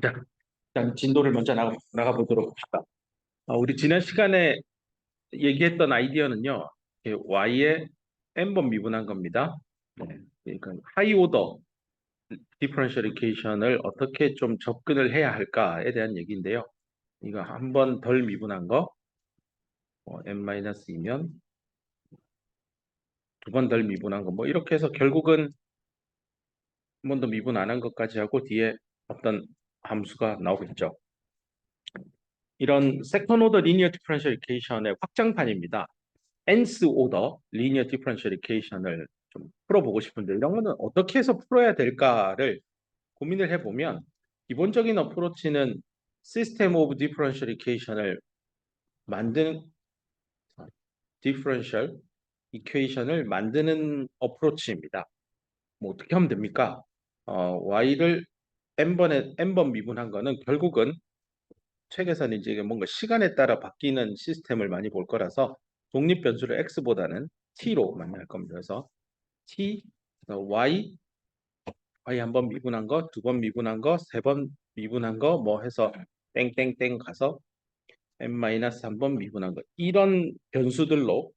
자, 일단 진도를 먼저 나가보도록 합시다. 우리 지난 시간에 얘기했던 아이디어는요, y의 n번 미분한 겁니다. 네, 그러니까 하이 오더 디퍼런셜 이퀘이션을 어떻게 좀 접근을 해야 할까에 대한 얘기인데요. 이거 한 번 덜 미분한 거, n-2면 두 번 덜 미분한 거, 뭐 이렇게 해서 결국은 한 번 더 미분 안 한 것까지 하고 뒤에 어떤 함수가 나오겠죠. 이런 세컨 오더 리니어 디퍼런셜 이퀘이션의 확장판입니다. nth 오더 리니어 디퍼런셜 이퀘이션을 좀 풀어보고 싶은데 이런 거는 어떻게 해서 풀어야 될까를 고민을 해보면 기본적인 어프로치는 시스템 오브 디퍼런셜 이퀘이션을 만드는 디퍼런셜 이퀘이션을 만드는 어프로치입니다. 뭐 어떻게 하면 됩니까? y를 n번 미분한 거는 결국은 책에서는 이제 이게 뭔가 시간에 따라 바뀌는 시스템을 많이 볼 거라서 독립 변수를 x보다는 t로 만날 겁니다. 그래서 t, y, y 한 번 미분한 거, 두 번 미분한 거, 세 번 미분한 거, 뭐 해서 땡땡땡 가서 n-한 번 미분한 거 이런 변수들로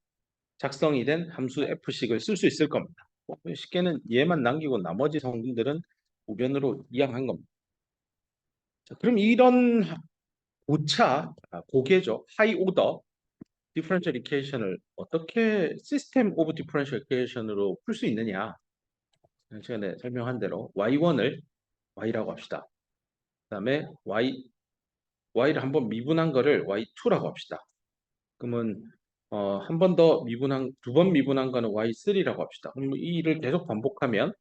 작성이 된 함수 f식을 쓸 수 있을 겁니다. 쉽게는 얘만 남기고 나머지 성분들은 우변으로 이양한 겁니다. 자, 그럼 이런 고차, 고계죠. 하이 오더 디퍼런셜 이퀘이션을 어떻게 시스템 오브 디퍼런셜 이퀘이션으로 풀 수 있느냐? 시간에 설명한 대로 y1을 y라고 합시다. 그다음에 y를 한번 미분한 거를 y2라고 합시다. 그러면 한 번 더 미분한 두 번 미분한 거는 y3라고 합시다. 그럼 이 일을 계속 반복하면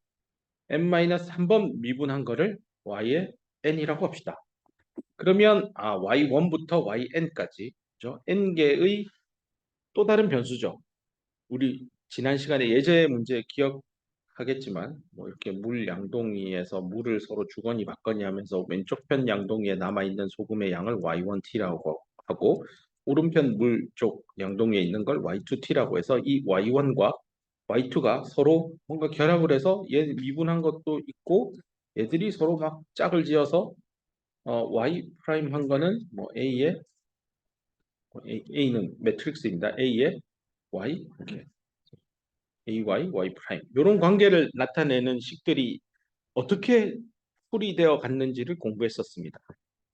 n-한 번 미분한 거를 y의 n이라고 합시다. 그러면 y1부터 yn까지 그죠? n개의 또 다른 변수죠. 우리 지난 시간에 예제 문제 기억하겠지만 뭐 이렇게 물 양동이에서 물을 서로 주거니 받거니 하면서 왼쪽 편 양동이에 남아있는 소금의 양을 y1t라고 하고 오른편 물 쪽 양동이에 있는 걸 y2t라고 해서 이 y1과 y2가 서로 뭔가 결합을 해서 얘 미분한 것도 있고 얘들이 서로 막 짝을 지어서 y 프라임 한 거는 뭐 a의 A는 매트릭스입니다. A의 y 이렇게 AY, Y 프라임 이런 관계를 나타내는 식들이 어떻게 풀이되어 갔는지를 공부했었습니다.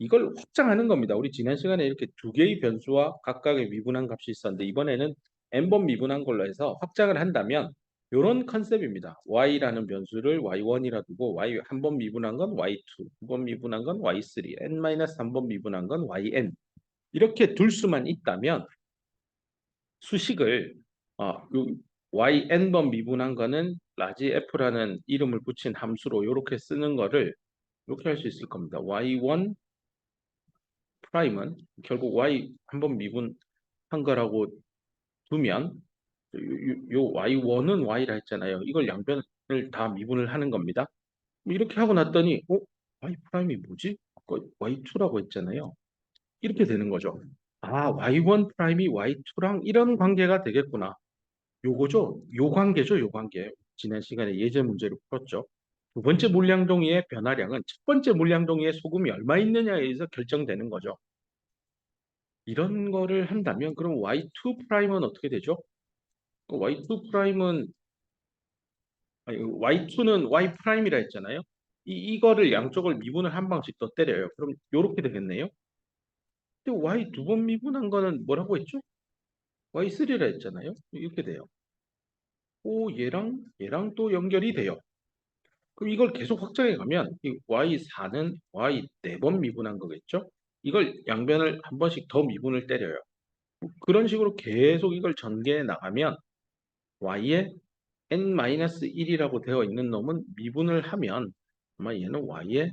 이걸 확장하는 겁니다. 우리 지난 시간에 이렇게 두 개의 변수와 각각의 미분한 값이 있었는데 이번에는 n번 미분한 걸로 해서 확장을 한다면 이런 컨셉입니다. y라는 변수를 y1이라 두고 y 한 번 미분한 건 y2, 두 번 미분한 건 y3, n-3번 미분한 건 yn 이렇게 둘 수만 있다면 수식을 요 yn 번 미분한 거는 라지 f라는 이름을 붙인 함수로 이렇게 쓰는 거를 이렇게 할 수 있을 겁니다. y1 프라임은 결국 y 한 번 미분한 거라고 두면 요 y1은 y라 했잖아요. 이걸 양변을 다 미분을 하는 겁니다. 이렇게 하고 났더니 y 프라임이 뭐지? y2라고 했잖아요. 이렇게 되는 거죠. y1 프라임이 y2랑 이런 관계가 되겠구나. 요거죠. 요 관계죠. 요 관계. 지난 시간에 예제 문제로 풀었죠. 두 번째 물량동이의 변화량은 첫 번째 물량동이의 소금이 얼마 있느냐에 의해서 결정되는 거죠. 이런 거를 한다면 그럼 y2 프라임은 어떻게 되죠? y2 프라임은 y2는 y 프라임이라 했잖아요. 이거를 양쪽을 미분을 한 방씩 더 때려요. 그럼 요렇게 되겠네요. 근데 y 두 번 미분한 거는 뭐라고 했죠? y3라 했잖아요. 이렇게 돼요. 얘랑 또 연결이 돼요. 그럼 이걸 계속 확장해 가면 이 y4는 y 4번 미분한 거겠죠? 이걸 양변을 한 번씩 더 미분을 때려요. 그런 식으로 계속 이걸 전개해 나가면 y의 n-1이라고 되어 있는 놈은 미분을 하면 아마 얘는 y의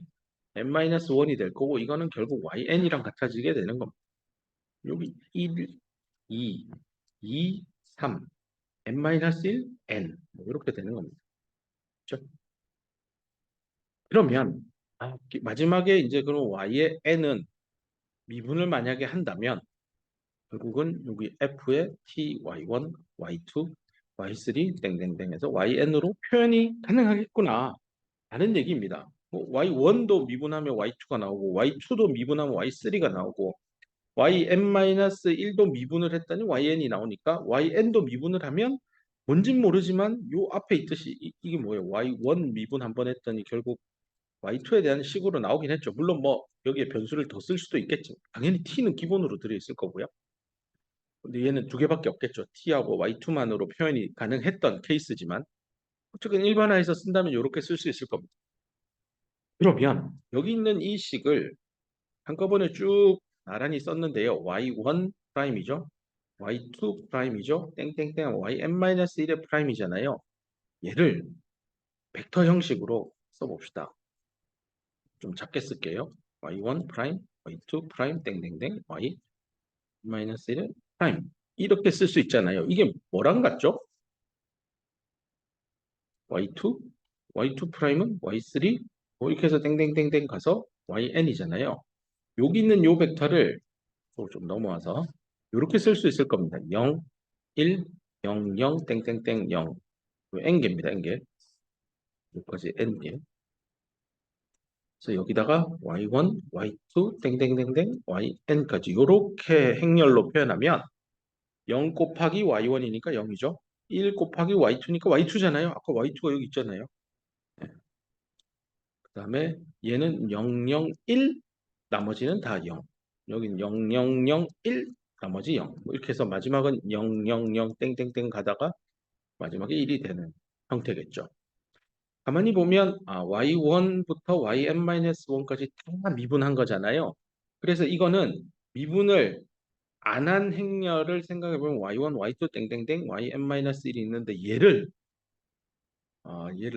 n-1이 될 거고 이거는 결국 yn이랑 같아지게 되는 겁니다. 여기 1, 2, 2, 3, n-1, n 이렇게 되는 겁니다. 그렇죠? 그러면 마지막에 이제 그럼 y의 n은 미분을 만약에 한다면 결국은 여기 f의 t, y1, y2, y3 땡땡땡 해서 yn으로 표현이 가능하겠구나 라는 얘기입니다. y1도 미분하면 y2가 나오고 y2도 미분하면 y3가 나오고 yn-1도 미분을 했더니 yn이 나오니까 yn도 미분을 하면 뭔진 모르지만 요 앞에 있듯이 이게 뭐예요? y1 미분 한번 했더니 결국 y2에 대한 식으로 나오긴 했죠. 물론 뭐 여기에 변수를 더 쓸 수도 있겠지. 당연히 t는 기본으로 들어있을 거고요. 근데 얘는 두 개밖에 없겠죠. t하고 y2만으로 표현이 가능했던 케이스지만 어쨌든 일반화해서 쓴다면 이렇게 쓸 수 있을 겁니다. 그러면 여기 있는 이 식을 한꺼번에 쭉 나란히 썼는데요. y1 프라임이죠. y2 프라임이죠. 땡땡땡 yn-1의 프라임이잖아요. 얘를 벡터 형식으로 써봅시다. 좀 작게 쓸게요. y1 프라임, y2 프라임, 땡땡땡 y-1의 프라임. 이렇게 쓸 수 있잖아요. 이게 뭐랑 같죠? y2, y2 프라임은 y3, 뭐 이렇게 해서 땡땡땡땡 가서 yn이잖아요. 여기 있는 요 벡터를 좀 넘어와서 이렇게 쓸 수 있을 겁니다. 0, 1, 0, 0, 땡땡땡 0. n개입니다. n개. 여기까지 n개. 그래서 여기다가 y1, y2, 땡땡땡땡, yn까지 이렇게 행렬로 표현하면 0 곱하기 y1이니까 0이죠. 1 곱하기 y2니까 y2잖아요. 아까 y2가 여기 있잖아요. 네. 그 다음에 얘는 0, 0, 1, 나머지는 다 0. 여기는 0, 0, 0, 1, 나머지 0. 뭐 이렇게 해서 마지막은 0, 0, 0, 땡땡땡 가다가 마지막에 1이 되는 형태겠죠. 가만히 보면 y1부터 yn-1까지 다 미분한 거잖아요. 그래서 이거는 미분을 안 한 행렬을 생각해 보면 y1, y2, 땡땡땡, yn-1이 있는데 얘를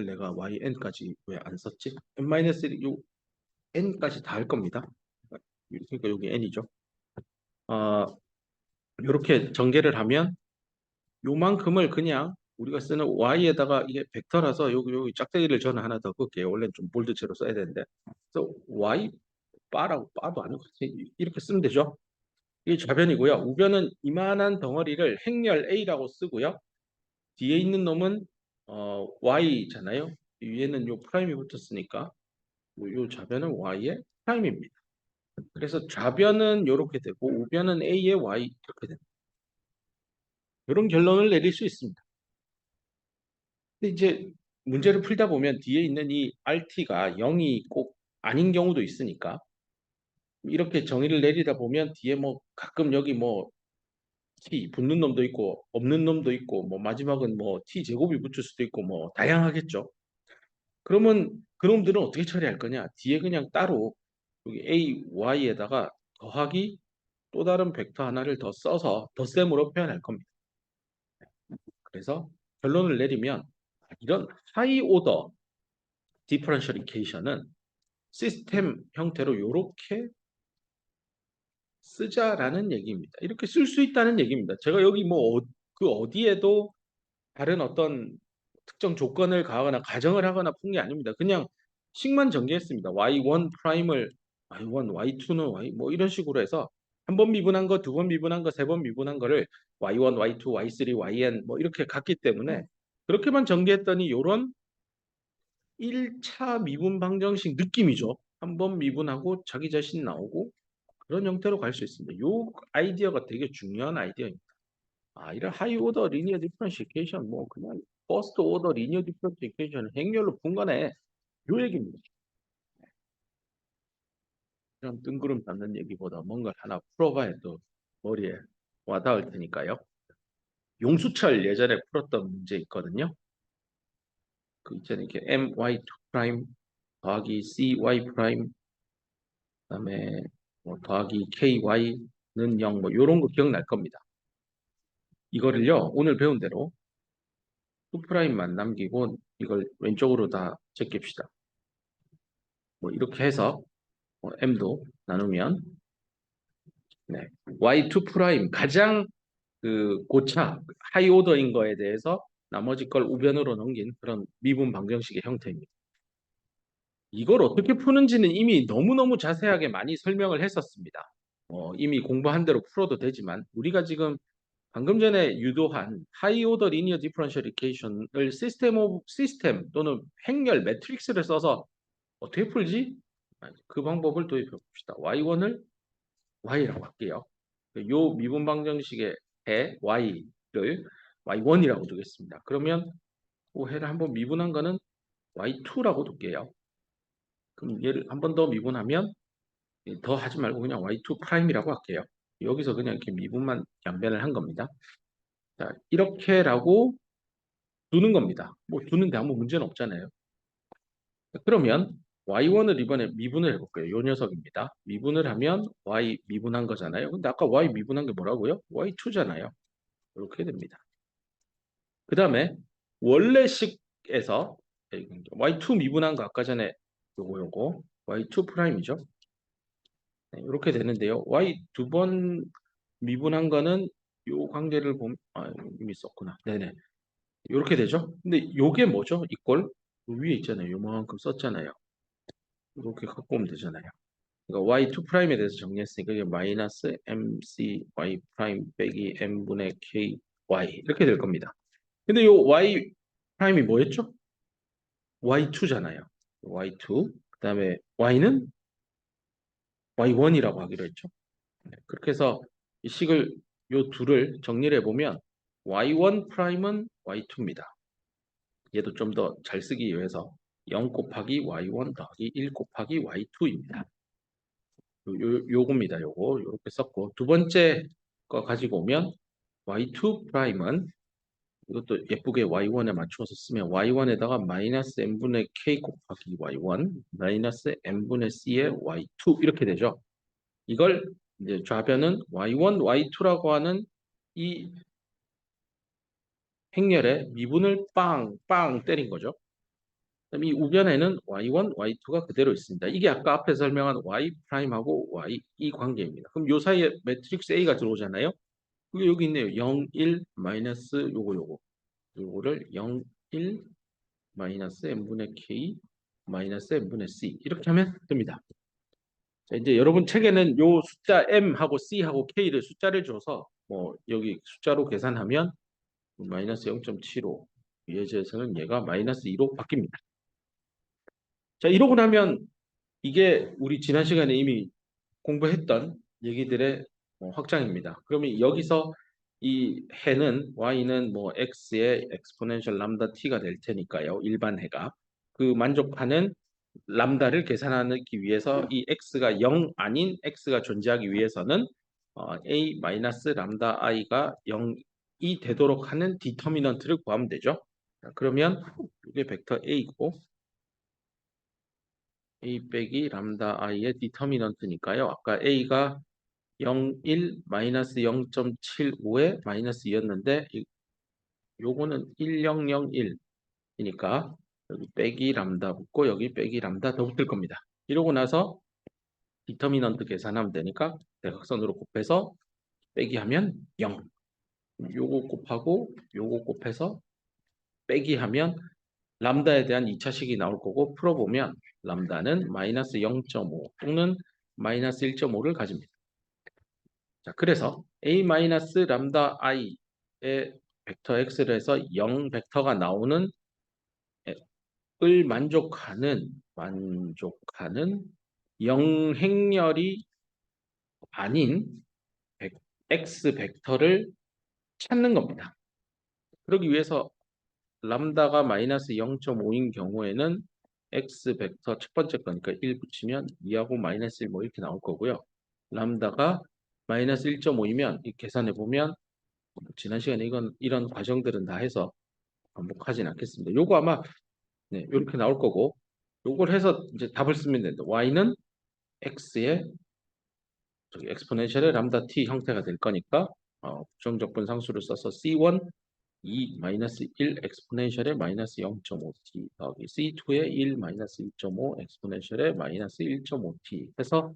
내가 yn까지 왜 안 썼지? n-1, 요 n까지 다 할 겁니다. 그러니까 여기 n이죠. 이렇게 전개를 하면 요만큼을 그냥 우리가 쓰는 y에다가 이게 벡터라서 여기 짝대기를 저는 하나 더 끌게요. 원래는 좀 볼드체로 써야 되는데. 그래서 y 바라고 바도 아니고 이렇게 쓰면 되죠. 이게 좌변이고요. 우변은 이만한 덩어리를 행렬 a라고 쓰고요. 뒤에 있는 놈은 y잖아요. 위에는 요 프라임이 붙었으니까 요 좌변은 y의 프라임입니다. 그래서 좌변은 이렇게 되고 우변은 a의 y 이렇게 됩니다. 이런 결론을 내릴 수 있습니다. 근데 이제 문제를 풀다 보면 뒤에 있는 이 RT가 0이 꼭 아닌 경우도 있으니까 이렇게 정의를 내리다 보면 뒤에 뭐 가끔 여기 뭐 T 붙는 놈도 있고 없는 놈도 있고 뭐 마지막은 뭐 T 제곱이 붙을 수도 있고 뭐 다양하겠죠. 그러면 그놈들은 어떻게 처리할 거냐? 뒤에 그냥 따로 여기 A, Y에다가 더하기 또 다른 벡터 하나를 더 써서 덧셈으로 표현할 겁니다. 그래서 결론을 내리면 이런 하이 오더 디퍼런셜 이케이션은 시스템 형태로 이렇게 쓰자라는 얘기입니다. 이렇게 쓸 수 있다는 얘기입니다. 제가 여기 뭐 그 어디에도 다른 어떤 특정 조건을 가하거나 가정을 하거나 푼 게 아닙니다. 그냥 식만 전개했습니다. y1 프라임을 y1, y2는 y 뭐 이런 식으로 해서 한 번 미분한 거, 두 번 미분한 거, 세 번 미분한 거를 y1, y2, y3, yn 뭐 이렇게 갔기 때문에 그렇게만 전개했더니 이런 1차 미분 방정식 느낌이죠. 한 번 미분하고 자기 자신 나오고 그런 형태로 갈 수 있습니다. 이 아이디어가 되게 중요한 아이디어입니다. 이런 하이 오더 리니어 디퍼런시에이션 뭐 그냥 퍼스트 오더 리니어 디퍼런시에이션을 행렬로 푼 거네. 요 얘기입니다. 그냥 뜬구름 잡는 얘기보다 뭔가 하나 풀어봐야 또 머리에 와닿을 테니까요. 용수철 예전에 풀었던 문제 있거든요. 그 있잖아요. 이렇게 my2 프라임 더하기 cy 프라임 그다음에 뭐 더하기 ky는 0 뭐 요런 거 기억날 겁니다. 이거를요 오늘 배운 대로 2 프라임만 남기고 이걸 왼쪽으로 다 제낍시다. 뭐 이렇게 해서 m도 나누면 네. y2 프라임 가장 그 고차 하이 오더인 거에 대해서 나머지 걸 우변으로 넘긴 그런 미분 방정식의 형태입니다. 이걸 어떻게 푸는지는 이미 너무너무 자세하게 많이 설명을 했었습니다. 이미 공부한 대로 풀어도 되지만 우리가 지금 방금 전에 유도한 하이 오더 리니어 디퍼런셜 이케이션을 시스템 또는 행렬 매트릭스를 써서 어떻게 풀지? 그 방법을 도입해 봅시다. y1을 y라고 할게요. 요 미분 방정식의 해 y를 y1이라고 두겠습니다. 그러면 그 해를 한번 미분한 거는 y2라고 둘게요. 그럼 얘를 한 번 더 미분하면 더 하지 말고 그냥 y2 프라임이라고 할게요. 여기서 그냥 이렇게 미분만 양변을 한 겁니다. 자, 이렇게라고 두는 겁니다. 뭐 두는데 아무 문제는 없잖아요. 그러면 y1을 이번에 미분을 해볼게요. 요 녀석입니다. 미분을 하면 y 미분한 거잖아요. 근데 아까 y 미분한 게 뭐라고요? y2잖아요. 이렇게 됩니다. 그 다음에 원래식에서 y2 미분한 거 아까 전에 요거 y2 프라임이죠. 네, 이렇게 되는데요. y 두 번 미분한 거는 요 관계를 보면 이미 썼구나. 네네. 이렇게 되죠. 근데 요게 뭐죠? 이꼴 위에 있잖아요. 요만큼 썼잖아요. 이렇게 갖고 오면 되잖아요. 그러니까 y2 프라임에 대해서 정리했으니까 이게 마이너스 mc y 프라임 빼기 m분의 k y 이렇게 될 겁니다. 근데 요 y 프라임이 뭐였죠? y2잖아요. y2 그다음에 y는 y1이라고 하기로 했죠. 네, 그렇게 해서 이 식을 요 둘을 정리를 해보면 y1 프라임은 y2입니다. 얘도 좀 더 잘 쓰기 위해서 0 곱하기 y1 더하기 1 곱하기 y2입니다. 요겁니다. 요거 이렇게 썼고 두 번째 거 가지고 오면 y2 프라임은 이것도 예쁘게 y1에 맞춰서 쓰면 y1에다가 마이너스 n분의 k 곱하기 y1 마이너스 n분의 c의 y2 이렇게 되죠. 이걸 이제 좌변은 y1, y2라고 하는 이 행렬에 미분을 빵 때린 거죠. 그럼 이 우변에는 y1, y2가 그대로 있습니다. 이게 아까 앞에 설명한 y 프라임하고 y 이 관계입니다. 그럼 요 사이에 매트릭스 A가 들어오잖아요. 그게 여기 있네요. 0, 1, 마이너스 요거를 0, 1, 마이너스 n분의 k, 마이너스 n분의 c 이렇게 하면 됩니다. 자, 이제 여러분 책에는 요 숫자 m하고 c하고 k를 숫자를 줘서 뭐 여기 숫자로 계산하면 마이너스 0.75 예제에서는 얘가 마이너스 2로 바뀝니다. 자, 이러고 나면 이게 우리 지난 시간에 이미 공부했던 얘기들의 확장입니다. 그러면 여기서 이 해는 y는 뭐 x의 엑스포넨셜 람다 t가 될 테니까요. 일반 해가 그 만족하는 람다를 계산하기 위해서 이 x가 0 아닌 x가 존재하기 위해서는 a 마이너스 람다 i가 0이 되도록 하는 디터미넌트를 구하면 되죠. 자, 그러면 이게 벡터 a고 a 빼기 람다 i의 디터미넌트니까요. 아까 a가 0, 1, 마이너스 0.75에 마이너스 2였는데 요거는 1001이니까 여기 빼기 람다 붙고 여기 빼기 람다 더 붙을 겁니다. 이러고 나서 디터미넌트 계산하면 되니까 대각선으로 곱해서 빼기 하면 0. 요거 곱하고 요거 곱해서 빼기 하면 람다에 대한 2차식이 나올 거고 풀어보면 람다는 마이너스 0.5 또는 마이너스 1.5를 가집니다. 자, 그래서 a 마이너스 람다 i의 벡터 x를 해서 0 벡터가 나오는 을 만족하는 영행렬이 아닌 x 벡터를 찾는 겁니다. 그러기 위해서 람다가 마이너스 0.5인 경우에는 x 벡터 첫 번째 거니까 1 붙이면 2하고 마이너스 1 뭐 이렇게 나올 거고요. 람다가 마이너스 1.5이면 계산해 보면 지난 시간에 이런 과정들은 다 해서 반복하진 않겠습니다. 요거 아마 네, 이렇게 나올 거고 요걸 해서 이제 답을 쓰면 된다. y는 x의 엑스포넨셜의 람다 t 형태가 될 거니까 부정적 분상수를 써서 c1 2 마이너스 1 엑스포넨셜의 마이너스 0.5t 더하기 c2의 1 마이너스 1.5 엑스포넨셜의 마이너스 1.5t 해서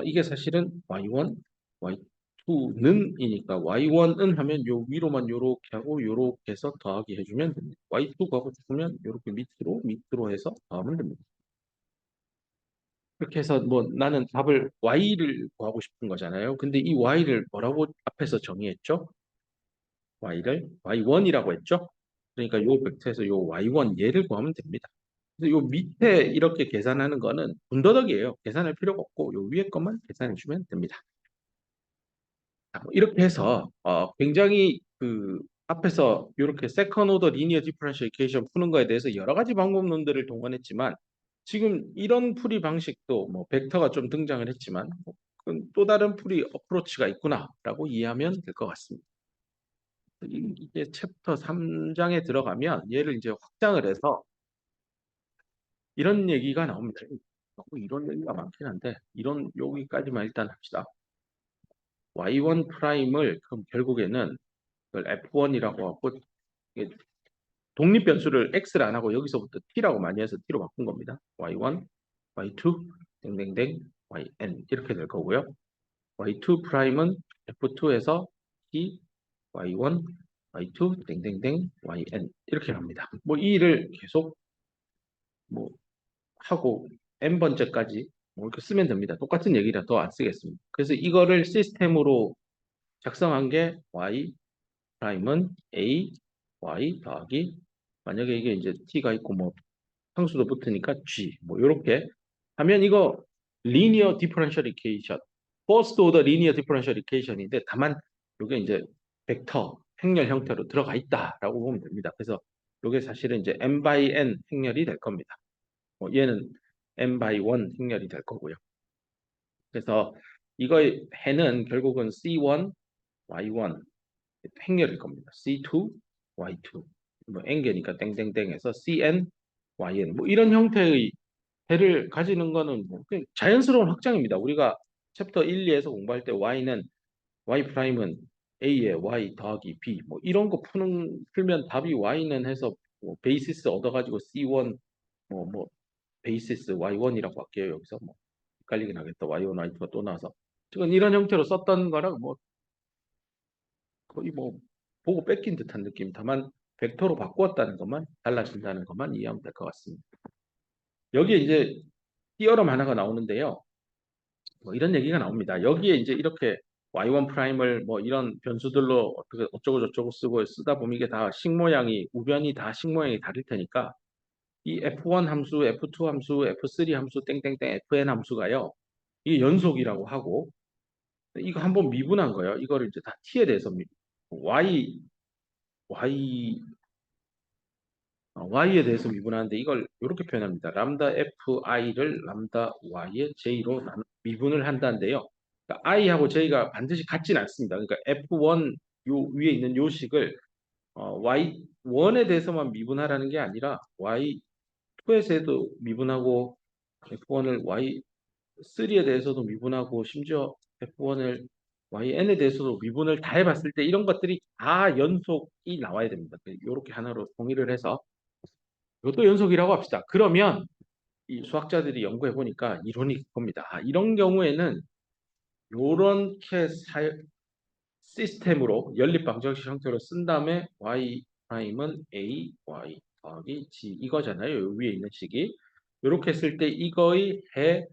이게 사실은 y1, y2는 이니까 y1은 하면 요 위로만 요렇게 하고 요렇게 해서 더하기 해주면 됩니다. y2 구하고 싶으면 요렇게 밑으로 해서 더하면 됩니다. 그렇게 해서 뭐 나는 답을 y를 구하고 싶은 거잖아요. 근데 이 y를 뭐라고 앞에서 정의했죠? y를 y1이라고 했죠? 그러니까 요 벡터에서 요 y1 얘를 구하면 됩니다. 그래서 요 밑에 이렇게 계산하는 거는 군더더기예요. 계산할 필요가 없고 요 위에 것만 계산해 주면 됩니다. 자, 뭐 이렇게 해서 굉장히 그 앞에서 이렇게 세컨 오더 리니어 디퍼런시에이션 푸는 거에 대해서 여러 가지 방법론들을 동원했지만 지금 이런 풀이 방식도 뭐 벡터가 좀 등장을 했지만 그건 또 다른 풀이 어프로치가 있구나라고 이해하면 될 것 같습니다. 이게 챕터 3장에 들어가면 얘를 이제 확장을 해서 이런 얘기가 나옵니다. 너무 이런 얘기가 많긴 한데 이런 여기까지만 일단 합시다. y1 프라임을 그럼 결국에는 그걸 f1이라고 하고 이게 독립 변수를 x를 안 하고 여기서부터 t라고 많이 해서 t로 바꾼 겁니다. y1, y2, 땡땡땡, yn 이렇게 될 거고요. y2 프라임은 f2에서 t, y1, y2, 땡땡땡, yn 이렇게 합니다. 뭐 이 일을 계속 뭐 하고 n번째까지 뭐 이렇게 쓰면 됩니다. 똑같은 얘기라 더 안 쓰겠습니다. 그래서 이거를 시스템으로 작성한 게 y 프라임은 a y 더하기 만약에 이게 이제 t가 있고 뭐 상수도 붙으니까 g 뭐 이렇게 하면 이거 리니어 디퍼런셜 이퀘이션 퍼스트 오더 리니어 디퍼런셜 이퀘이션인데 다만 이게 이제 벡터 행렬 형태로 들어가 있다라고 보면 됩니다. 그래서 이게 사실은 이제 n by n 행렬이 될 겁니다. 얘는 n by 1 행렬이 될 거고요. 그래서 이거의 해는 결국은 C1, Y1 행렬일 겁니다. C2, Y2 뭐 n개니까 땡땡땡에서 CN, YN 뭐 이런 형태의 해를 가지는 거는 뭐 그냥 자연스러운 확장입니다. 우리가 챕터 1, 2에서 공부할 때 Y는 Y 프라임은 A에 Y 더하기 B 뭐 이런 거 풀면 답이 Y는 해서 뭐 베이시스 얻어가지고 C1 뭐 베이시스 Y1이라고 할게요. 여기서 뭐 헷갈리긴 하겠다. Y1, Y2가 또 나와서 지금 이런 형태로 썼던 거랑 뭐 거의 뭐 보고 뺏긴 듯한 느낌. 다만 벡터로 바꾸었다는 것만 달라진다는 것만 이해하면 될 것 같습니다. 여기에 이제 티어럼 하나가 나오는데요. 뭐 이런 얘기가 나옵니다. 여기에 이제 이렇게 y1 프라임을 뭐 이런 변수들로 어떻게 어쩌고 저쩌고 쓰고 쓰다 보면 이게 다 식 모양이 우변이 다 식 모양이 다를 테니까 이 f1 함수, f2 함수, f3 함수, 땡땡땡, fn 함수가요. 이게 연속이라고 하고 이거 한번 미분한 거예요. 이거를 이제 다 t에 대해서 y에 대해서 미분하는데 이걸 이렇게 표현합니다. 람다 fi를 람다 y의 j로 미분을 한다는데요. 그러니까 i하고 j가 반드시 같지는 않습니다. 그러니까 f1 요 위에 있는 요 식을 y1에 대해서만 미분하라는 게 아니라 y2에서도 미분하고 f1을 y3에 대해서도 미분하고 심지어 f1을 yn에 대해서도 미분을 다 해봤을 때 이런 것들이 다 연속이 나와야 됩니다. 이렇게 하나로 통일을 해서 이것도 연속이라고 합시다. 그러면 이 수학자들이 연구해 보니까 이론이 그겁니다. 이런 경우에는 이렇게 시스템으로 연립방정식 형태로 쓴 다음에 y 프라임은 a, y 더하기 g 이거잖아요. 요 위에 있는 식이. 이렇게 했을 때 이거의 해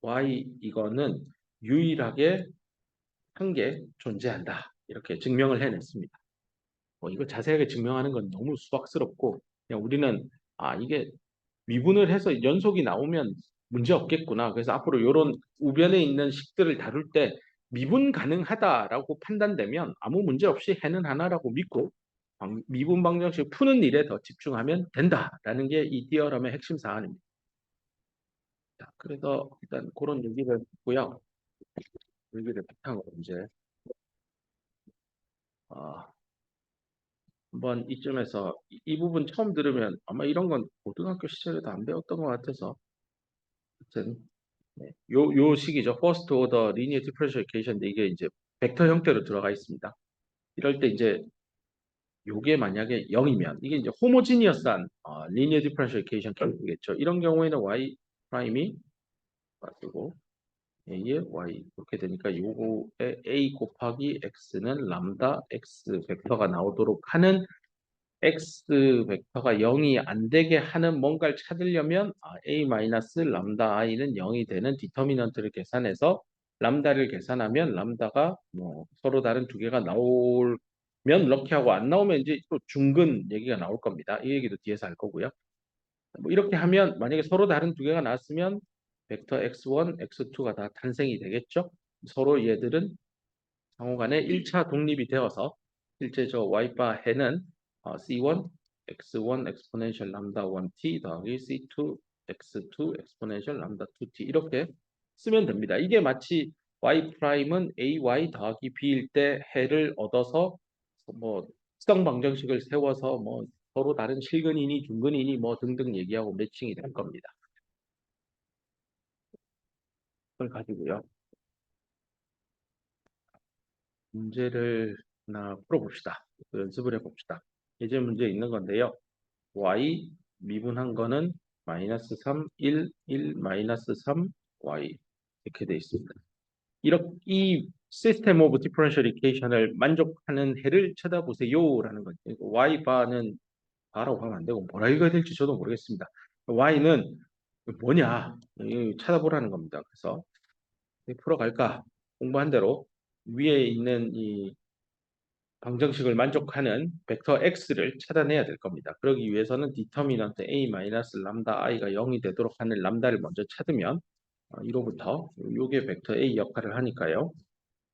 y 이거는 유일하게 한 개 존재한다. 이렇게 증명을 해냈습니다. 이거 자세하게 증명하는 건 너무 수학스럽고 그냥 우리는 이게 미분을 해서 연속이 나오면 문제 없겠구나. 그래서 앞으로 이런 우변에 있는 식들을 다룰 때 미분 가능하다라고 판단되면 아무 문제 없이 해는 하나라고 믿고 미분 방정식 푸는 일에 더 집중하면 된다라는 게 이 디어럼의 핵심 사안입니다. 자, 그래서 일단 그런 얘기를 했고요. 얘기를 바탕으로 이제 어, 한번 이쯤에서 이 부분 처음 들으면 아마 이런 건 고등학교 시절에도 안 배웠던 것 같아서 하여튼 네. 요 식이죠. First order linear differentiation인데 이게 이제 벡터 형태로 들어가 있습니다. 이럴 때 이제 요게 만약에 0이면 이게 이제 호모지니어스한 linear differentiation 결이겠죠. 이런 경우에는 y 프라임이 가지고 a의 y 이렇게 되니까 요거에 a 곱하기 x는 람다 x 벡터가 나오도록 하는 x 벡터가 0이 안 되게 하는 뭔가를 찾으려면 a 마이너스 람다 i는 0이 되는 디터미넌트를 계산해서 람다를 계산하면 람다가 뭐 서로 다른 두 개가 나오면 럭키하고 안 나오면 이제 또 중근 얘기가 나올 겁니다. 이 얘기도 뒤에서 할 거고요. 뭐 이렇게 하면 만약에 서로 다른 두 개가 나왔으면 벡터 x1, x2가 다 탄생이 되겠죠. 서로 얘들은 상호간에 1차 독립이 되어서 실제 저 y바 해는 c1 x1 exponential lambda 1t 더하기 c2 x2 exponential lambda 2t 이렇게 쓰면 됩니다. 이게 마치 y 프라임은 ay 더하기 b일 때 해를 얻어서 뭐 특성 방정식을 세워서 뭐 서로 다른 실근이니 중근이니 뭐 등등 얘기하고 매칭이 될 겁니다. 그걸 가지고요. 문제를 하나 풀어봅시다. 연습을 해봅시다. 예제 문제 있는 건데요. y 미분한 거는 마이너스 3, 1, 1, 마이너스 3, y 이렇게 돼 있습니다. 이렇게 이 시스템 오브 디퍼런셜 이퀘이션을 만족하는 해를 찾아보세요라는 거죠. y 바는 바라고 하면 안 되고 뭐라 읽어야 될지 저도 모르겠습니다. y는 뭐냐 찾아보라는 겁니다. 그래서 풀어갈까 공부한 대로 위에 있는 이 방정식을 만족하는 벡터 x를 찾아내야 될 겁니다. 그러기 위해서는 디터미넌트 a 마이너스 람다 i가 0이 되도록 하는 람다를 먼저 찾으면 1호부터 요게 벡터 a 역할을 하니까요.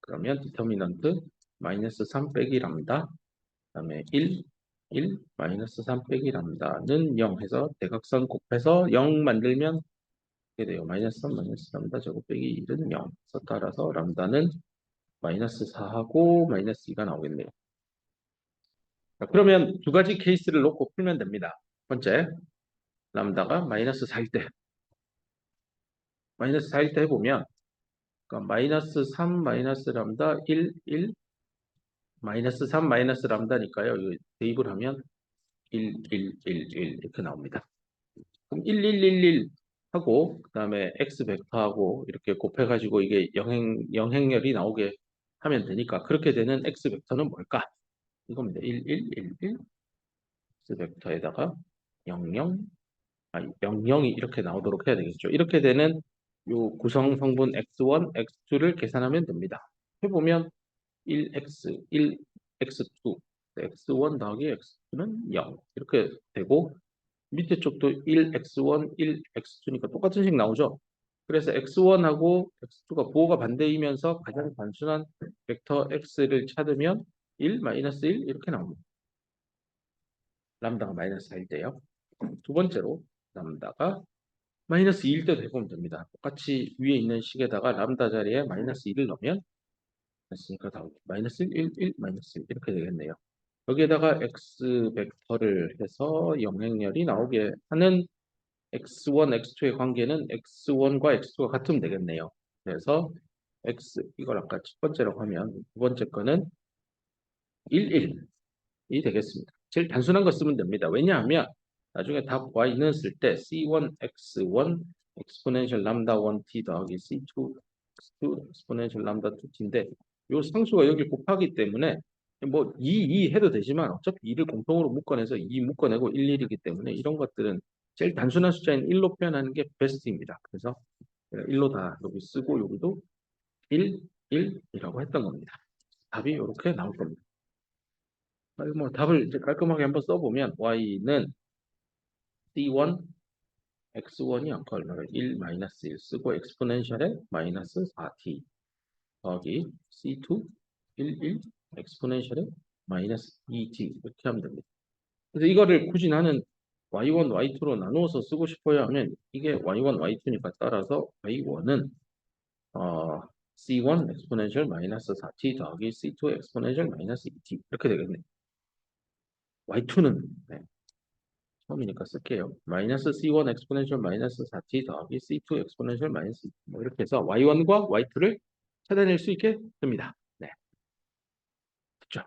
그러면 디터미넌트 마이너스 3 빼기 람다 그다음에 1 마이너스 3 빼기 람다는 0 해서 대각선 곱해서 0 만들면 이렇게 돼요. 마이너스 3 마이너스 람다 제곱 빼기 1은 0. 그래서 따라서 람다는 마이너스 4하고 마이너스 2가 나오겠네요. 자, 그러면 두 가지 케이스를 놓고 풀면 됩니다. 첫 번째, 람다가 마이너스 4일 때, 마이너스 4일 때 해보면, 그러니까 마이너스 3 마이너스 람다 1, 1, 마이너스 3 마이너스 람다니까요. 이거 대입을 하면 1, 1, 1, 1 이렇게 나옵니다. 그럼 1, 1, 1, 1 하고, 그 다음에 x 벡터하고 이렇게 곱해가지고 이게 영행열이 나오게 하면 되니까 그렇게 되는 x 벡터는 뭘까? 이겁니다. 1, 1, 1, 1, x 벡터에다가 0, 0, 00이 이렇게 나오도록 해야 되겠죠. 이렇게 되는 요 구성 성분 x1, x2를 계산하면 됩니다. 해보면 1x, 1, x2, x1 더하기 x2는 0 이렇게 되고 밑에 쪽도 1x1, 1x2니까 똑같은 식 나오죠. 그래서 x1하고 x2가 부호가 반대이면서 가장 단순한 벡터 x를 찾으면 1, 마이너스 1 이렇게 나옵니다. 람다가 마이너스 4일 때요. 두 번째로 람다가 마이너스 2일 때도 해보면 됩니다. 똑같이 위에 있는 식에다가 람다 자리에 마이너스 2를 넣으면 됐으니까 다 마이너스 1, 1, 1, 마이너스 1 이렇게 되겠네요. 여기에다가 x 벡터를 해서 영행열이 나오게 하는 x1, x2의 관계는 x1과 x2가 같으면 되겠네요. 그래서 이걸 아까 첫 번째로 하면 두 번째 거는 1, 1이 되겠습니다. 제일 단순한 거 쓰면 됩니다. 왜냐하면 나중에 답 y는 쓸 때 c1, x1 exponential lambda 1t 더하기 c2, x2 exponential lambda 2t인데 이 상수가 여기 곱하기 때문에 뭐 2 해도 되지만 어차피 2를 공통으로 묶어내서 2 묶어내고 1, 1이기 때문에 이런 것들은 제일 단순한 숫자인 1로 표현하는 게 베스트입니다. 그래서 1로 다 여기 쓰고 여기도 1, 1이라고 했던 겁니다. 답이 이렇게 나올 겁니다. 뭐 답을 이제 깔끔하게 한번 써보면 y는 c1, x1이 아까 얼마나 1 마이너스 1 쓰고 엑스포넨셜에 마이너스 4t 더하기 c2 1, 1 엑스포넨셜에 마이너스 2t 이렇게 하면 됩니다. 그래서 이거를 굳이 나는 y1, y2로 나누어서 쓰고 싶어야 하면 이게 y1, y2니까 따라서 y1은 c1 엑스포넨셜 마이너스 4t 더하기 c2 엑스포넨셜 마이너스 2t 이렇게 되겠네요. y2는 처음이니까 쓸게요. 마이너스 C1 엑스포넨셜 마이너스 4t 더하기 C2 엑스포넨셜 마이너스 2t 뭐 이렇게 해서 Y1과 Y2를 찾아낼 수 있게 됩니다. 네, 됐죠?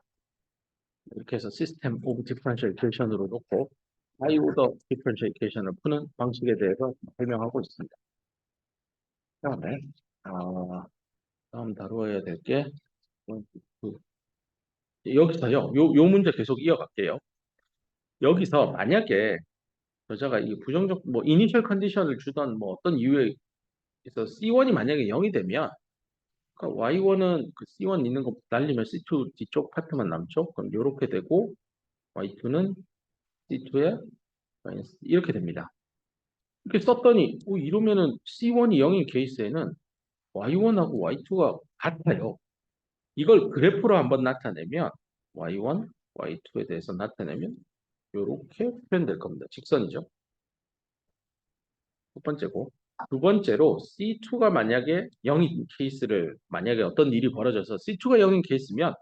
이렇게 해서 시스템 오브 디퍼런셜 이퀘이션으로 놓고 하이 오더 디퍼런셜 이퀘이션을 푸는 방식에 대해서 설명하고 있습니다. 다음에 다음 다루어야 될 게 여기서요. 요 문제 계속 이어갈게요. 여기서 만약에 여자가 이 부정적 뭐 이니셜 컨디션을 주던 뭐 어떤 이유에 그래서 C1이 만약에 0이 되면 그러니까 Y1은 그 C1 있는 거 날리면 C2 뒤쪽 파트만 남죠. 그럼 이렇게 되고 Y2는 C2에 마이너스 이렇게 됩니다. 이렇게 썼더니 이러면은 C1이 0인 케이스에는 Y1하고 Y2가 같아요. 이걸 그래프로 한번 나타내면 Y1, Y2에 대해서 나타내면 이렇게 표현될 겁니다. 직선이죠. 첫 번째고. 두 번째로 C2가 만약에 0인 케이스를 만약에 어떤 일이 벌어져서 C2가 0인 케이스면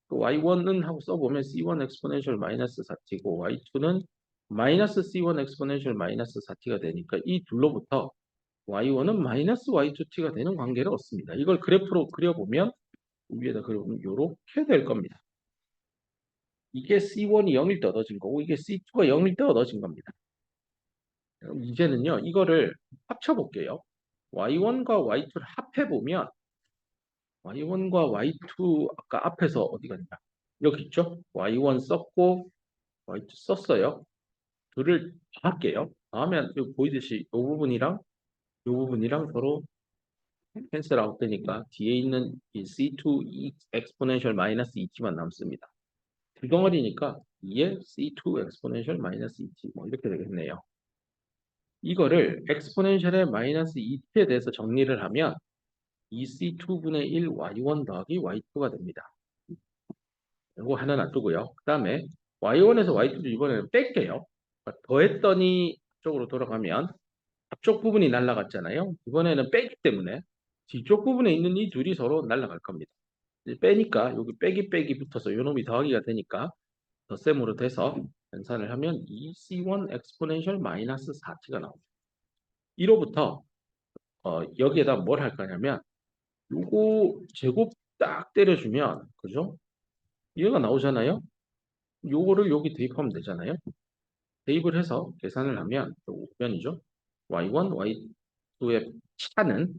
또 Y1은 하고 써보면 C1 엑스포넨셜 마이너스 4t고 Y2는 마이너스 C1 엑스포넨셜 마이너스 4t가 되니까 이 둘로부터 Y1은 마이너스 Y2t가 되는 관계를 얻습니다. 이걸 그래프로 그려보면 위에다 그려보면 이렇게 될 겁니다. 이게 C1이 0일 때 얻어진 거고 이게 C2가 0일 때 얻어진 겁니다. 그럼 이제는요, 이거를 합쳐볼게요. Y1과 Y2를 합해보면 Y1과 Y2 아까 앞에서 어디 갔냐? 여기 있죠? Y1 썼고 Y2 썼어요. 둘을 더할게요. 더하면 여기 보이듯이 이 부분이랑 이 부분이랑 서로 캔슬 아웃 되니까 뒤에 있는 이 C2 엑스포넨셜 마이너스 2t만 남습니다. 두 덩어리니까 2의 C2 엑스포넨셜 마이너스 2t 뭐 이렇게 되겠네요. 이거를 엑스포넨셜의 마이너스 2t에 대해서 정리를 하면 2C2분의 1 Y1 더하기 Y2가 됩니다. 이거 하나 놔두고요. 그 다음에 Y1에서 Y2를 이번에는 뺄게요. 그러니까 더했더니 앞쪽으로 돌아가면 앞쪽 부분이 날아갔잖아요. 이번에는 빼기 때문에 뒤쪽 부분에 있는 이 둘이 서로 날아갈 겁니다. 이제 빼니까 여기 빼기 붙어서 요놈이 더하기가 되니까 덧셈으로 돼서 연산을 하면 2C1 엑스포넨셜 마이너스 4t가 나옵니다. 이로부터 여기에다 뭘 할 거냐면 요거 제곱 딱 때려주면 그죠? 얘가 나오잖아요. 요거를 여기 대입하면 되잖아요. 대입을 해서 계산을 하면 우변이죠. y1, y2의 차는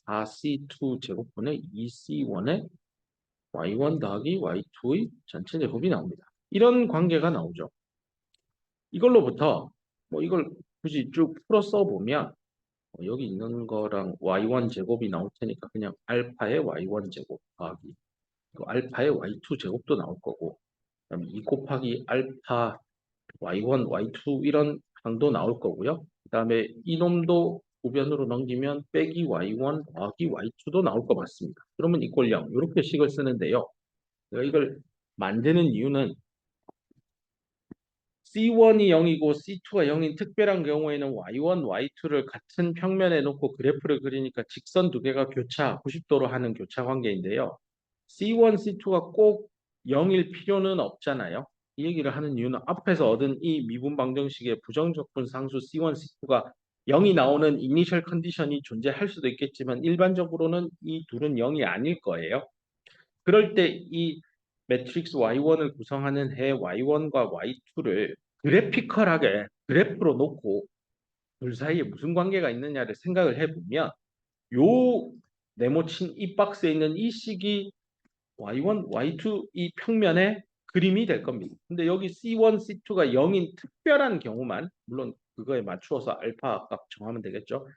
4c2 제곱분의 2c1의 y1 더하기 y2의 전체 제곱이 나옵니다. 이런 관계가 나오죠. 이걸로부터 뭐 이걸 굳이 쭉 풀어 써보면 여기 있는 거랑 y1 제곱이 나올 테니까 그냥 알파의 y1 제곱 더하기 또 알파의 y2 제곱도 나올 거고 그다음에 2 곱하기 알파 y1, y2 이런 항도 나올 거고요. 그 다음에 이놈도 우변으로 넘기면 빼기 y1 더하기 y2도 나올 것 같습니다. 그러면 이꼴 0 이렇게 식을 쓰는데요. 제가 이걸 만드는 이유는 C1이 0이고 C2가 0인 특별한 경우에는 Y1, Y2를 같은 평면에 놓고 그래프를 그리니까 직선 두 개가 교차, 90도로 하는 교차 관계인데요. C1, C2가 꼭 0일 필요는 없잖아요. 이 얘기를 하는 이유는 앞에서 얻은 이 미분 방정식의 부정적분 상수 C1, C2가 0이 나오는 이니셜 컨디션이 존재할 수도 있겠지만 일반적으로는 이 둘은 0이 아닐 거예요. 그럴 때 이 매트릭스 Y1을 구성하는 해 Y1과 Y2를 그래피컬하게 그래프로 놓고 둘 사이에 무슨 관계가 있느냐를 생각을 해보면 요 네모친 이 박스에 있는 이 식이 Y1, Y2 이 평면의 그림이 될 겁니다. 근데 여기 C1, C2가 0인 특별한 경우만 물론 그거에 맞추어서 알파 값 정하면 되겠죠.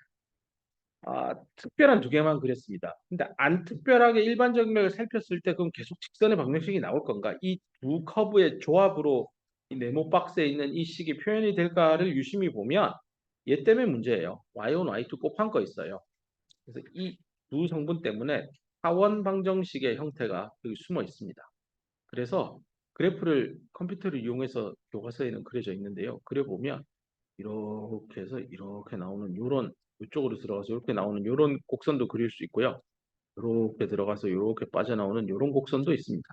특별한 두 개만 그렸습니다. 근데 안 특별하게 일반적인 걸 살폈을 때 그럼 계속 직선의 방정식이 나올 건가? 이 두 커브의 조합으로 이 네모 박스에 있는 이 식이 표현이 될까를 유심히 보면 얘 때문에 문제예요. y1, y2 곱한 거 있어요. 그래서 이 두 성분 때문에 하원 방정식의 형태가 여기 숨어 있습니다. 그래서 그래프를 컴퓨터를 이용해서 교과서에는 그려져 있는데요. 그려보면 이렇게 해서 이렇게 나오는 요런 이쪽으로 들어가서 이렇게 나오는 요런 곡선도 그릴 수 있고요. 이렇게 들어가서 이렇게 빠져나오는 요런 곡선도 있습니다.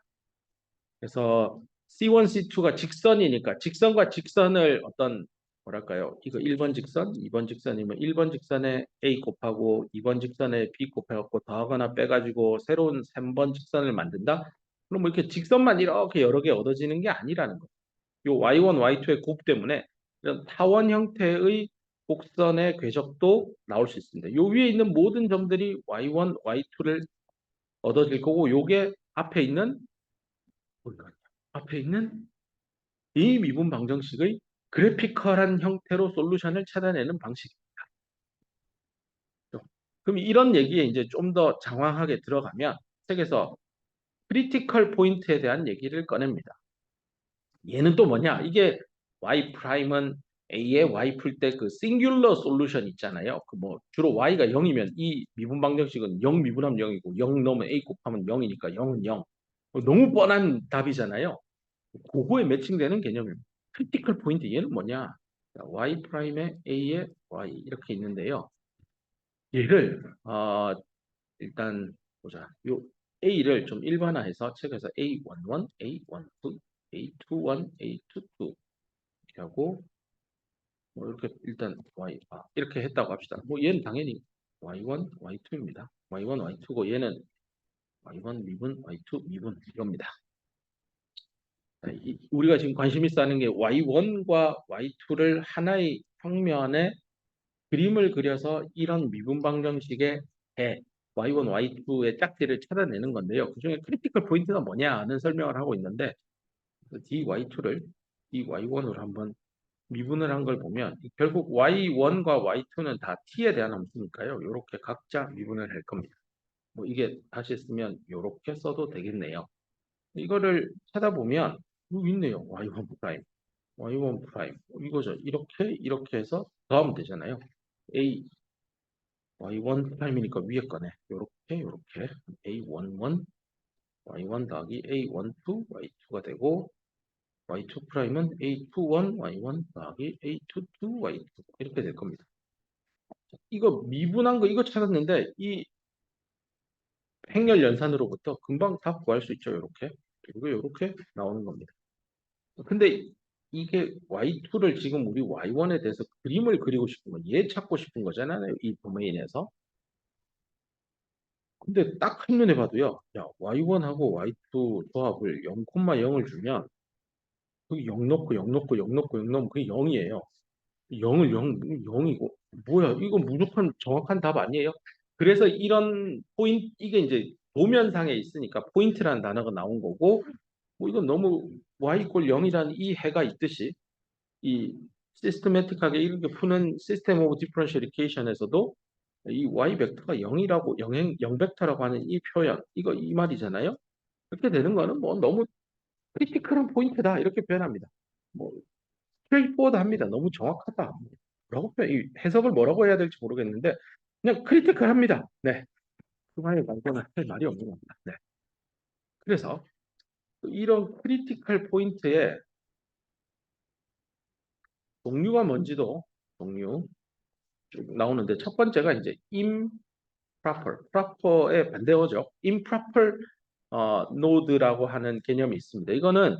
그래서 C1, C2가 직선이니까 직선과 직선을 어떤 뭐랄까요? 이거 1번 직선, 2번 직선이면 1번 직선에 A 곱하고 2번 직선에 B 곱해갖고 더하거나 빼가지고 새로운 3번 직선을 만든다? 그럼 뭐 이렇게 직선만 이렇게 여러 개 얻어지는 게 아니라는 거예요. 요 Y1, Y2의 곱 때문에 이런 타원 형태의 곡선의 궤적도 나올 수 있습니다. 요 위에 있는 모든 점들이 Y1, Y2를 얻어질 거고 요게 앞에 있는 앞에 있는 이 미분 방정식의 그래피컬한 형태로 솔루션을 찾아내는 방식입니다. 그럼 이런 얘기에 이제 좀 더 장황하게 들어가면 책에서 크리티컬 포인트에 대한 얘기를 꺼냅니다. 얘는 또 뭐냐? 이게 y 프라임은 A에 Y 풀 때 그 싱귤러 솔루션 있잖아요. 그 뭐 주로 Y가 0이면 이 미분 방정식은 0 미분하면 0이고 0 넣으면 A 곱하면 0이니까 0은 0. 너무 뻔한 답이잖아요. 그거에 매칭되는 개념입니다. 크리티컬 포인트 얘는 뭐냐? 자, Y 프라임에 A에 Y 이렇게 있는데요. 얘를 일단 보자. 요 A를 좀 일반화해서 책에서 A11, A12, A21, A22 이렇게 하고 뭐 이렇게 일단 이렇게 했다고 합시다. 뭐 얘는 당연히 Y1, Y2입니다. Y1, Y2고 얘는 Y1 미분, Y2 미분 이겁니다. 우리가 지금 관심 있어 하는 게 Y1과 Y2를 하나의 평면에 그림을 그려서 이런 미분 방정식의 해 Y1, Y2의 짝지를 찾아내는 건데요. 그중에 크리티컬 포인트가 뭐냐는 설명을 하고 있는데 DY2를 DY1으로 한번 미분을 한 걸 보면 결국 Y1과 Y2는 다 T에 대한 함수니까요. 이렇게 각자 미분을 할 겁니다. 뭐 이게 다시 쓰면 이렇게 써도 되겠네요. 이거를 찾아보면 여기 있네요. Y1 프라임, Y1 프라임 이거죠. 이렇게 해서 더하면 되잖아요. A Y1 프라임이니까 위에 거네. 요렇게 A11 Y1 더하기 A12 Y2가 되고 Y2 프라임은 A21 Y1 더하기 A22 Y2 이렇게 될 겁니다. 이거 미분한 거 이거 찾았는데 이 행렬 연산으로부터 금방 답 구할 수 있죠. 이렇게 그리고 이렇게 나오는 겁니다. 근데 이게 Y2를 지금 우리 Y1에 대해서 그림을 그리고 싶은 건 얘 찾고 싶은 거잖아요. 이 도메인에서. 근데 딱 한눈에 봐도요. 야, Y1하고 Y2 조합을 0,0을 주면 그 0 넣고 0 넣고 0 넣고 0 넣으면 그게 0이에요. 0을 0이고 뭐야? 이거 무조건 정확한 답 아니에요? 그래서 이런 포인트 이게 이제 도면상에 있으니까 포인트라는 단어가 나온 거고 뭐 이건 너무 y 이퀄 0이라는 이 해가 있듯이 이 시스테매틱하게 이렇게 푸는 시스템 오브 디퍼런셜 이케이션에서도 이 y 벡터가 0이라고 0 벡터라고 하는 이 표현 이거 이 말이잖아요. 그렇게 되는 거는 뭐 너무 크리티컬한 포인트다 이렇게 표현합니다. 뭐 스트레이트포워드합니다. 너무 정확하다. 이 해석을 뭐라고 해야 될지 모르겠는데 그냥 크리티컬합니다. 네, 그 말에 말고는 할 말이 없는 겁니다. 네, 그래서 이런 크리티컬 포인트의 종류가 뭔지도 종류 쭉 나오는데 첫 번째가 이제 improper, proper의 반대어죠. improper 노드라고 하는 개념이 있습니다. 이거는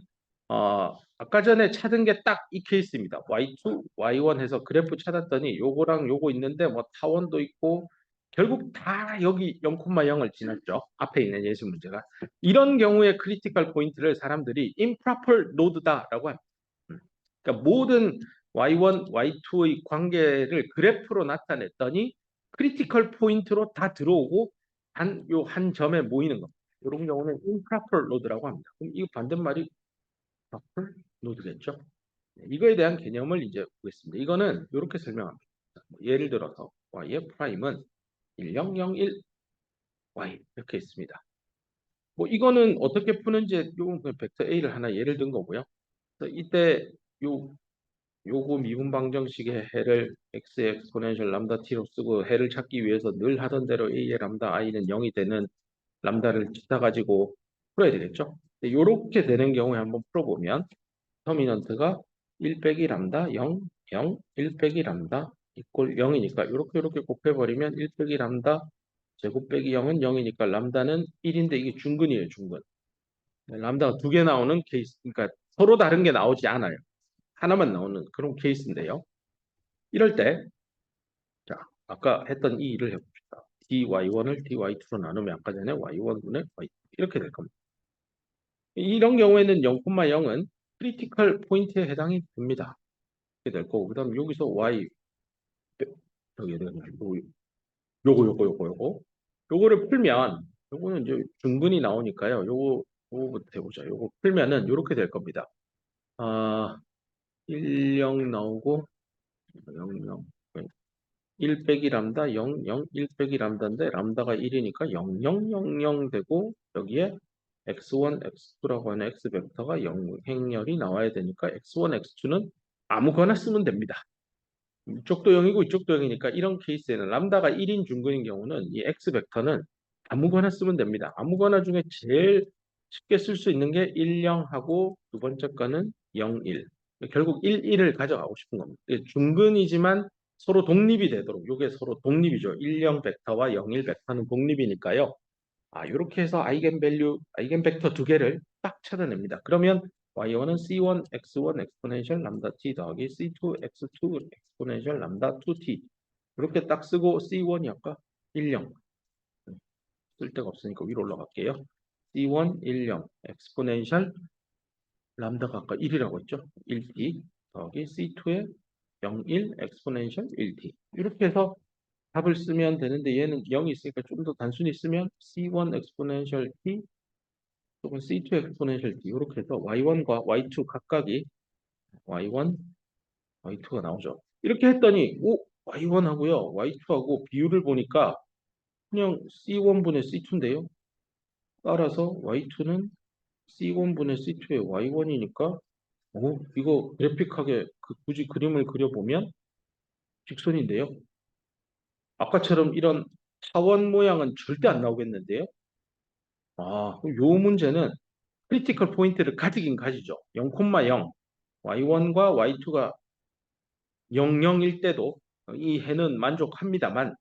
아까 전에 찾은 게 딱 이 케이스입니다. Y2, Y1 해서 그래프 찾았더니 요거랑 요거 있는데 뭐 타원도 있고 결국 다 여기 0,0을 지났죠. 앞에 있는 예시 문제가. 이런 경우에 크리티컬 포인트를 사람들이 improper 노드다라고 합니다. 그러니까 모든 Y1, Y2의 관계를 그래프로 나타냈더니 크리티컬 포인트로 다 들어오고 한 점에 모이는 겁니다. 이런 경우는 improper 노드라고 합니다. 그럼 이 반대말이 proper 노드겠죠? 이거에 대한 개념을 이제 보겠습니다. 이거는 이렇게 설명합니다. 예를 들어서 y의 프라임은 1001 y 이렇게 있습니다. 뭐 이거는 어떻게 푸는지 요건 그냥 벡터 A를 하나 예를 든 거고요. 그래서 이때 요거 미분 방정식의 해를 x의 엑스포넨셜 람다 t로 쓰고 해를 찾기 위해서 늘 하던 대로 a의 람다 i는 0이 되는 람다를 찾아가지고 풀어야 되겠죠. 이렇게 되는 경우에 한번 풀어보면 터미넌트가 1 빼기 람다 0, 0, 1 빼기 람다 이꼴 0이니까 이렇게 곱해버리면 1 빼기 람다 제곱 빼기 0은 0이니까 람다는 1인데 이게 중근이에요, 중근. 람다가 두 개 나오는 케이스, 그러니까 서로 다른 게 나오지 않아요. 하나만 나오는 그런 케이스인데요. 이럴 때, 자, 아까 했던 이 일을 해봅시다. dy1을 dy2로 나누면 아까 전에 y1분의 y2 이렇게 될 겁니다. 이런 경우에는 0,0은 크리티컬 포인트에 해당이 됩니다. 이렇게 될 거고, 그 다음 여기서 y, 저기 어디 갔냐, 요거를 풀면, 요거는 이제 중근이 나오니까요. 요거부터 해보자. 요거 풀면은 이렇게 될 겁니다. 1, 0 나오고, 0, 0, 1 빼기 람다 0, 0, 1 빼기 람다인데 람다가 1이니까 0, 0, 0, 0 되고 여기에 x1, x2라고 하는 x 벡터가 0 행렬이 나와야 되니까 x1, x2는 아무거나 쓰면 됩니다. 이쪽도 0이고 이쪽도 0이니까 이런 케이스에는 람다가 1인 중근인 경우는 이 x 벡터는 아무거나 쓰면 됩니다. 아무거나 중에 제일 쉽게 쓸 수 있는 게 1, 0하고 두 번째 거는 0, 1. 결국 1, 1을 가져가고 싶은 겁니다. 중근이지만 서로 독립이 되도록, 이게 서로 독립이죠. 1, 0 벡터와 0, 1 벡터는 독립이니까요. 이렇게 해서 아이겐 벡터 두 개를 딱 찾아냅니다. 그러면 y1은 c1 x1 exponential 람다 t 더하기 c2 x2 exponential 람다 2t 이렇게 딱 쓰고 c1이 아까 10 쓸 데가 없으니까 위로 올라갈게요. c1 10 exponential 람다가 아까 1이라고 했죠. 1t 더하기 c2의 0, 1 exponential 1t 이렇게 해서 답을 쓰면 되는데 얘는 0이 있으니까 좀 더 단순히 쓰면 c1 exponential t 혹은 C2 exponential t 이렇게 해서 y1과 y2 각각이 y1, y2가 나오죠. 이렇게 했더니 y1하고요, y2하고 비율을 보니까 그냥 C1분의 C2인데요. 따라서 y2는 C1분의 C2의 y1이니까 이거 그래픽하게 굳이 그림을 그려보면 직선인데요. 아까처럼 이런 타원 모양은 절대 안 나오겠는데요. 요 문제는 크리티컬 포인트를 가지긴 가지죠. 0,0 y1과 y2가 0,0일 때도 이 해는 만족합니다만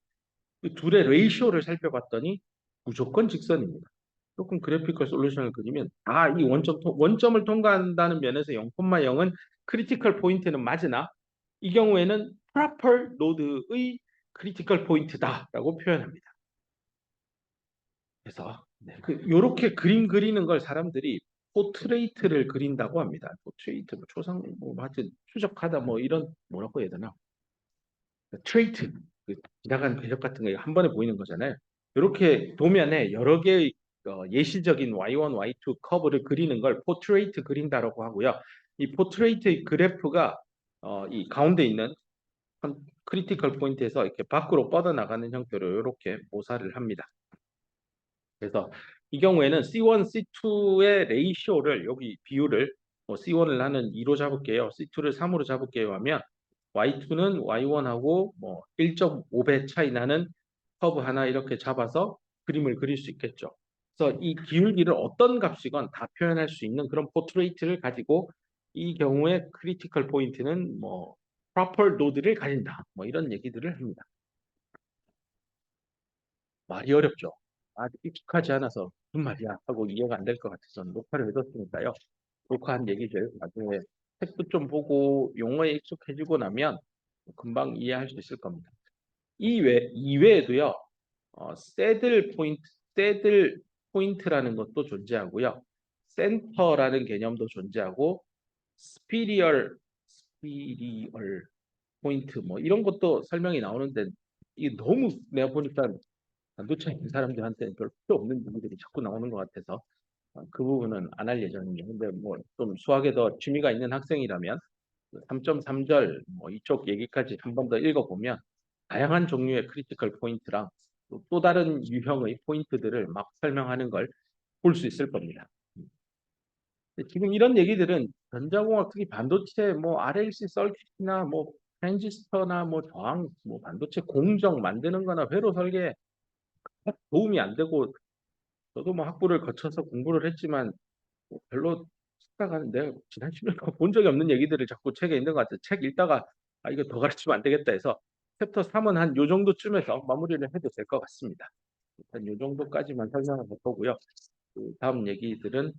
이 둘의 레이시오를 살펴봤더니 무조건 직선입니다. 조금 그래피컬 솔루션을 그리면 이 원점을 통과한다는 면에서 0,0은 크리티컬 포인트는 맞으나 이 경우에는 proper node의 크리티컬 포인트다라고 표현합니다. 그래서 이렇게 그림 그리는 걸 사람들이 포트레이트를 그린다고 합니다. 포트레이트, 초상, 하여튼 추적하다 이런 뭐라고 해야 되나? 트레이트, 지나간 궤적 같은 거 한 번에 보이는 거잖아요. 이렇게 도면에 여러 개의 예시적인 Y1, Y2 커브를 그리는 걸 포트레이트 그린다라고 하고요. 이 포트레이트의 그래프가 이 가운데 있는 크리티컬 포인트에서 이렇게 밖으로 뻗어나가는 형태로 이렇게 모사를 합니다. 그래서 이 경우에는 C1, C2의 레이시오를 여기 비율을 C1을 나는 2로 잡을게요. C2를 3으로 잡을게요 하면 Y2는 Y1하고 1.5배 차이 나는 커브 하나 이렇게 잡아서 그림을 그릴 수 있겠죠. 그래서 이 기울기를 어떤 값이건 다 표현할 수 있는 그런 포트레이트를 가지고 이 경우에 크리티컬 포인트는 proper node를 가진다. 이런 얘기들을 합니다. 말이 어렵죠. 아직 익숙하지 않아서 무슨 말이야 하고 이해가 안 될 것 같아서 녹화를 해뒀으니까요. 녹화한 얘기들 나중에 책도 좀 보고 용어에 익숙해지고 나면 금방 이해할 수 있을 겁니다. 이외에도요. 새들 포인트라는 것도 존재하고요. 센터라는 개념도 존재하고 스피리얼 포인트 이런 것도 설명이 나오는데 이게 너무 내가 보니까 반도체 있는 사람들한테는 별 필요 없는 부분들이 자꾸 나오는 것 같아서 그 부분은 안 할 예정입니다. 근데 좀 수학에 더 취미가 있는 학생이라면 3.3절 이쪽 얘기까지 한 번 더 읽어보면 다양한 종류의 크리티컬 포인트랑 또 다른 유형의 포인트들을 막 설명하는 걸 볼 수 있을 겁니다. 지금 이런 얘기들은 전자공학 특히 반도체 RLC 서킷이나 트랜지스터나 저항 반도체 공정 만드는 거나 회로 설계 도움이 안 되고 저도 학부를 거쳐서 공부를 했지만 별로 생각는 내가 지난 10년 동안 본 적이 없는 얘기들을 자꾸 책에 있는 것 같아요. 책 읽다가 이거 더 가르치면 안 되겠다 해서 챕터 3은 한 요 정도쯤에서 마무리를 해도 될 것 같습니다. 일단 요 정도까지만 설명을 할 거고요. 다음 얘기들은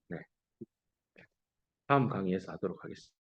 다음 강의에서 하도록 하겠습니다.